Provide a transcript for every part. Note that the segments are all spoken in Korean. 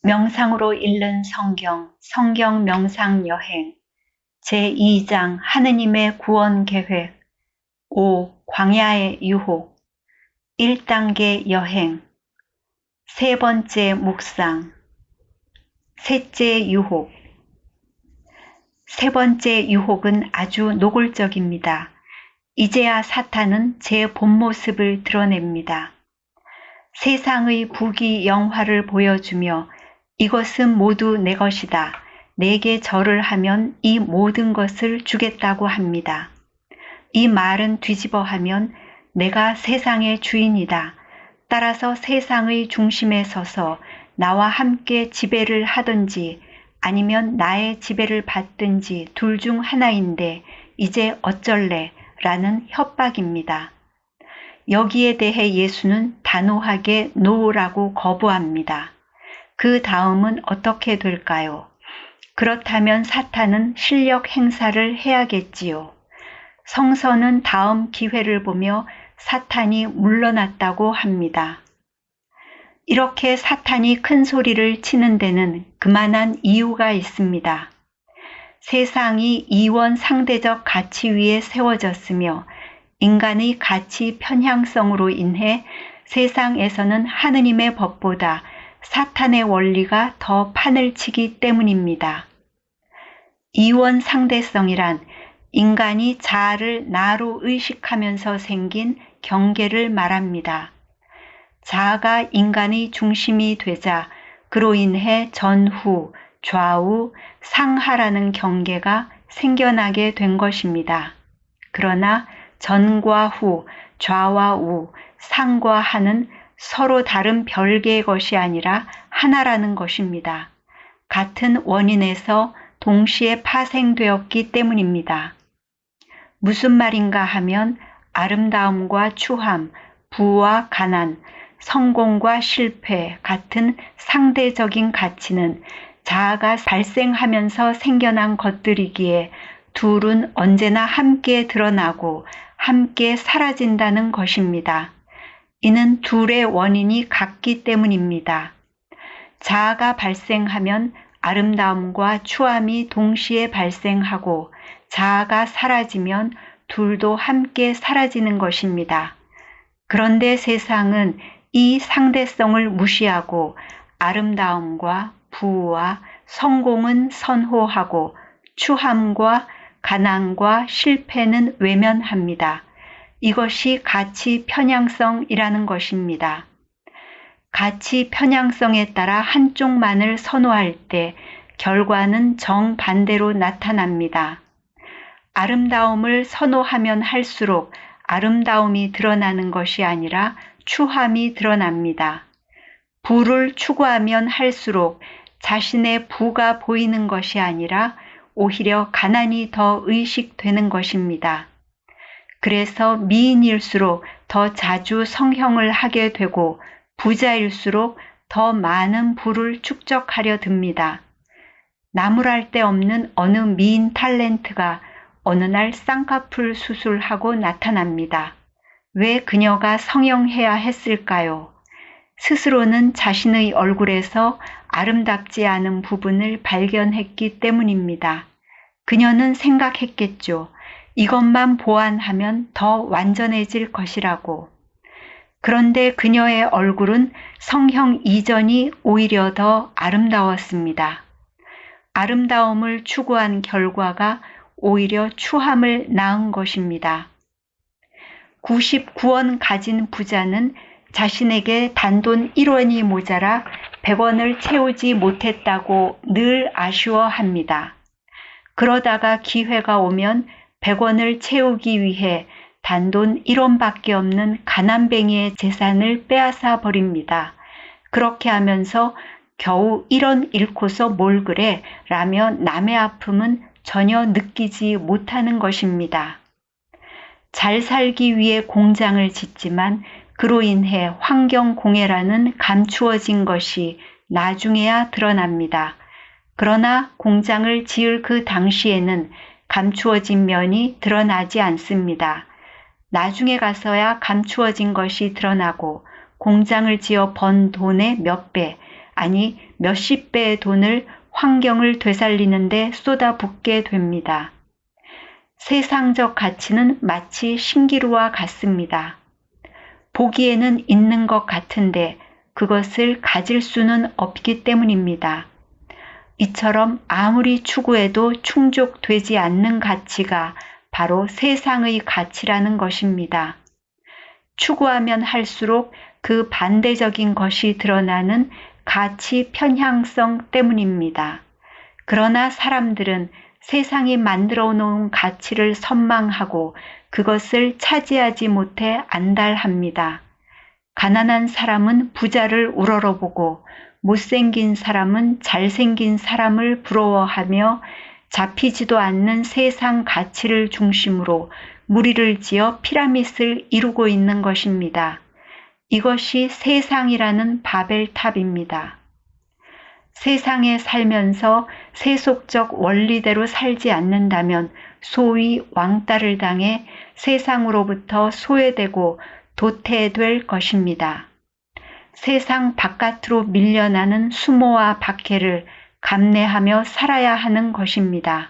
명상으로 읽는 성경 명상 여행 제2장 하느님의 구원 계획 5. 광야의 유혹 1단계 여행 세 번째 묵상 셋째 유혹 세 번째 유혹은 아주 노골적입니다. 이제야 사탄은 제 본 모습을 드러냅니다. 세상의 부귀영화를 보여주며 이것은 모두 내 것이다. 내게 절을 하면 이 모든 것을 주겠다고 합니다. 이 말은 뒤집어하면 내가 세상의 주인이다. 따라서 세상의 중심에 서서 나와 함께 지배를 하든지 아니면 나의 지배를 받든지 둘 중 하나인데 이제 어쩔래? 라는 협박입니다. 여기에 대해 예수는 단호하게 노라고 거부합니다. 그 다음은 어떻게 될까요? 그렇다면 사탄은 실력 행사를 해야겠지요. 성서는 다음 기회를 보며 사탄이 물러났다고 합니다. 이렇게 사탄이 큰 소리를 치는 데는 그만한 이유가 있습니다. 세상이 이원 상대적 가치 위에 세워졌으며 인간의 가치 편향성으로 인해 세상에서는 하느님의 법보다 사탄의 원리가 더 판을 치기 때문입니다. 이원 상대성이란 인간이 자아를 나로 의식하면서 생긴 경계를 말합니다. 자아가 인간의 중심이 되자 그로 인해 전후, 좌우, 상하라는 경계가 생겨나게 된 것입니다. 그러나 전과 후, 좌와 우, 상과 하는 서로 다른 별개의 것이 아니라 하나라는 것입니다. 같은 원인에서 동시에 파생되었기 때문입니다. 무슨 말인가 하면 아름다움과 추함, 부와 가난, 성공과 실패 같은 상대적인 가치는 자아가 발생하면서 생겨난 것들이기에 둘은 언제나 함께 드러나고 함께 사라진다는 것입니다. 이는 둘의 원인이 같기 때문입니다. 자아가 발생하면 아름다움과 추함이 동시에 발생하고 자아가 사라지면 둘도 함께 사라지는 것입니다. 그런데 세상은 이 상대성을 무시하고 아름다움과 부와 성공은 선호하고 추함과 가난과 실패는 외면합니다. 이것이 가치 편향성이라는 것입니다. 가치 편향성에 따라 한쪽만을 선호할 때 결과는 정반대로 나타납니다. 아름다움을 선호하면 할수록 아름다움이 드러나는 것이 아니라 추함이 드러납니다. 부를 추구하면 할수록 자신의 부가 보이는 것이 아니라 오히려 가난이 더 의식되는 것입니다. 그래서 미인일수록 더 자주 성형을 하게 되고 부자일수록 더 많은 부를 축적하려 듭니다. 나무랄 데 없는 어느 미인 탤런트가 어느 날 쌍꺼풀 수술하고 나타납니다. 왜 그녀가 성형해야 했을까요? 스스로는 자신의 얼굴에서 아름답지 않은 부분을 발견했기 때문입니다. 그녀는 생각했겠죠. 이것만 보완하면 더 완전해질 것이라고. 그런데 그녀의 얼굴은 성형 이전이 오히려 더 아름다웠습니다. 아름다움을 추구한 결과가 오히려 추함을 낳은 것입니다. 99원 가진 부자는 자신에게 단돈 1원이 모자라 100원을 채우지 못했다고 늘 아쉬워합니다. 그러다가 기회가 오면 100원을 채우기 위해 단돈 1원밖에 없는 가난뱅이의 재산을 빼앗아 버립니다. 그렇게 하면서 겨우 1원 잃고서 뭘 그래? 라며 남의 아픔은 전혀 느끼지 못하는 것입니다. 잘 살기 위해 공장을 짓지만 그로 인해 환경공해라는 감추어진 것이 나중에야 드러납니다. 그러나 공장을 지을 그 당시에는 감추어진 면이 드러나지 않습니다. 나중에 가서야 감추어진 것이 드러나고 공장을 지어 번 돈의 몇 배, 아니 몇십 배의 돈을 환경을 되살리는데 쏟아붓게 됩니다. 세상적 가치는 마치 신기루와 같습니다. 보기에는 있는 것 같은데 그것을 가질 수는 없기 때문입니다. 이처럼 아무리 추구해도 충족되지 않는 가치가 바로 세상의 가치라는 것입니다. 추구하면 할수록 그 반대적인 것이 드러나는 가치 편향성 때문입니다. 그러나 사람들은 세상이 만들어 놓은 가치를 선망하고 그것을 차지하지 못해 안달합니다. 가난한 사람은 부자를 우러러보고 못생긴 사람은 잘생긴 사람을 부러워하며 잡히지도 않는 세상 가치를 중심으로 무리를 지어 피라밋을 이루고 있는 것입니다. 이것이 세상이라는 바벨탑입니다. 세상에 살면서 세속적 원리대로 살지 않는다면 소위 왕따를 당해 세상으로부터 소외되고 도태될 것입니다. 세상 바깥으로 밀려나는 수모와 박해를 감내하며 살아야 하는 것입니다.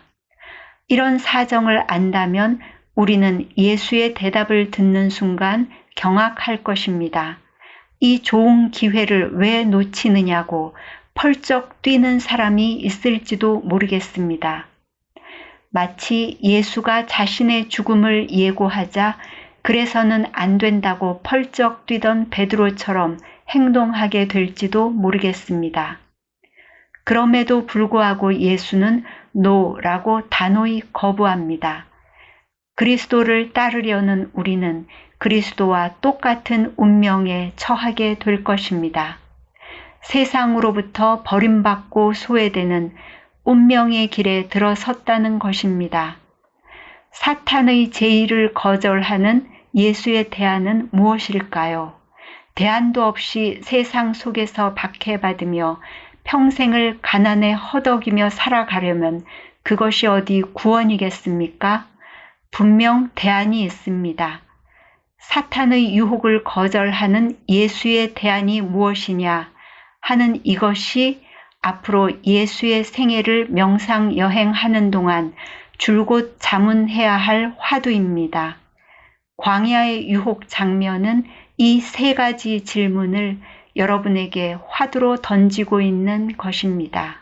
이런 사정을 안다면 우리는 예수의 대답을 듣는 순간 경악할 것입니다. 이 좋은 기회를 왜 놓치느냐고 펄쩍 뛰는 사람이 있을지도 모르겠습니다. 마치 예수가 자신의 죽음을 예고하자 그래서는 안 된다고 펄쩍 뛰던 베드로처럼 행동하게 될지도 모르겠습니다. 그럼에도 불구하고 예수는 노라고 단호히 거부합니다. 그리스도를 따르려는 우리는 그리스도와 똑같은 운명에 처하게 될 것입니다. 세상으로부터 버림받고 소외되는 운명의 길에 들어섰다는 것입니다. 사탄의 제의를 거절하는 예수의 대안은 무엇일까요? 대안도 없이 세상 속에서 박해받으며 평생을 가난에 허덕이며 살아가려면 그것이 어디 구원이겠습니까? 분명 대안이 있습니다. 사탄의 유혹을 거절하는 예수의 대안이 무엇이냐 하는 이것이 앞으로 예수의 생애를 명상 여행하는 동안 줄곧 자문해야 할 화두입니다. 광야의 유혹 장면은 이 세 가지 질문을 여러분에게 화두로 던지고 있는 것입니다.